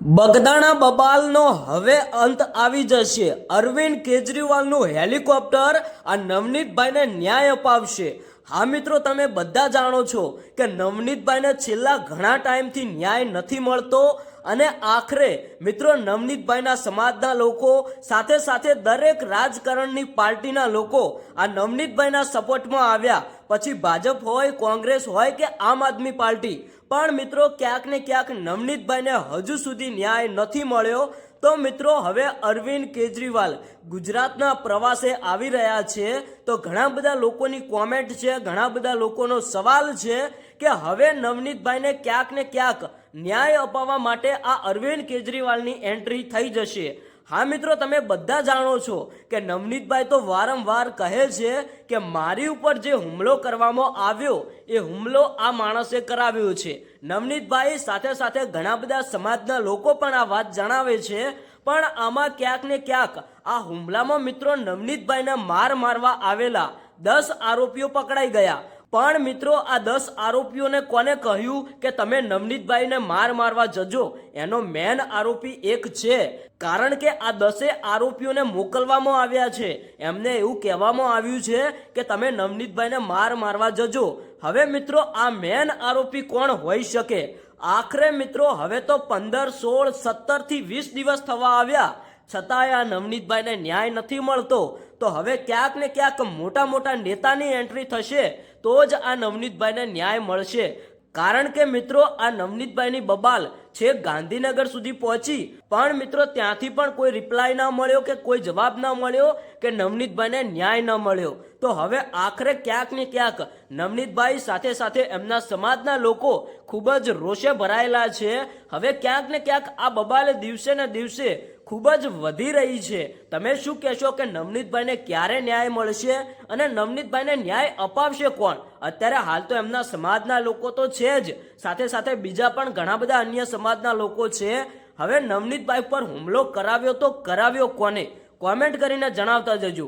બગદાણા બબાલનો હવે અંત આવી જશે। અરવિંદ કેજરીવાલનું હેલિકોપ્ટર આ નવનીતભાઈને ન્યાય અપાવશે। હા મિત્રો, તમે બધા જાણો છો કે નવનીતભાઈને છેલ્લા ઘણા ટાઈમથી ન્યાય નથી મળતો અને આખરે મિત્રો નવનીતભાઈના સમાજના લોકો સાથે સાથે દરેક રાજકારણની પાર્ટીના લોકો આ નવનીતભાઈના સપોર્ટમાં આવ્યા। પછી ભાજપ હોય, કોંગ્રેસ હોય કે આમ આદમી પાર્ટી, પણ મિત્રો ક્યાંક ને ક્યાંક નવનીતભાઈને હજુ સુધી ન્યાય નથી મળ્યો। તો મિત્રો હવે અરવિંદ કેજરીવાલ ગુજરાતના પ્રવાસે આવી રહ્યા છે, તો ઘણા બધા લોકોની કોમેન્ટ છે, ઘણા બધા લોકોનો સવાલ છે કે હવે નવનીતભાઈને ક્યાંક ને ક્યાંક ન્યાય અપાવવા માટે આ અરવિંદ કેજરીવાલની એન્ટ્રી થઈ જશે। હા મિત્રો, તમે બધા જાણો છો કે નવનીતભાઈ તો વારંવાર કહે છે કે મારી ઉપર જે હુમલો કરવામાં આવ્યો એ હુમલો આ માણસે કરાવ્યો છે। નવનીતભાઈ સાથે સાથે ઘણા બધા સમાજના લોકો પણ આ વાત જણાવે છે, પણ આમાં ક્યાંક ને ક્યાંક આ હુમલામાં મિત્રો નવનીતભાઈને માર મારવા આવેલા 10 આરોપીઓ પકડાઈ ગયા। પણ મિત્રો આ 10 આરોપીઓને કોને કહ્યું કે તમે નવનીતભાઈને માર મારવા જજો? એનો મેન આરોપી એક છે, કારણ કે આ 10 આરોપીઓને મોકલવામાં આવ્યા છે। એમને એવું કહેવામાં આવ્યું છે કે તમે નવનીતભાઈને માર મારવા જજો। હવે મિત્રો આ મેન આરોપી કોણ હોઈ શકે? આખરે મિત્રો હવે તો 15, 16, 17 થી 20 દિવસ થવા આવ્યા, છતાંય આ નવનીતભાઈને ન્યાય નથી મળતો। તો હવે ક્યાંક ને ક્યાંક મોટા મોટા નેતાની એન્ટ્રી થશે તો જ આ નવનીતભાઈને ન્યાય મળશે। કારણ કે મિત્રો આ નવનીતભાઈની બબાલ છેક ગાંધીનગર સુધી પહોંચી, પણ મિત્રો ત્યાંથી પણ કોઈ રિપ્લાય ના મળ્યો કે કોઈ જવાબ ના મળ્યો કે નવનીતભાઈને ન્યાય ન મળ્યો। તો હવે આખરે ક્યાંક ને ક્યાંક નવનીતભાઈ સાથે સાથે એમના સમાજના લોકો ખૂબ જ રોષે ભરાયેલા છે। હવે ક્યાંક ને ક્યાંક આ બબાલ દિવસે ને દિવસે ખૂબ જ વધી રહી છે। તમે શું કહેશો કે નવનીતભાઈને ક્યારે ન્યાય મળશે અને નવનીતભાઈને ન્યાય અપાવશે કોણ? અત્યારે હાલ તો એમના સમાજના લોકો તો છે જ, સાથે સાથે બીજા પણ ઘણા બધા અન્ય સમાજના લોકો છે। હવે નવનીતભાઈ પર હુમલો કરાવ્યો તો કરાવ્યો કોને? કોમેન્ટ કરીને જણાવતા જજો।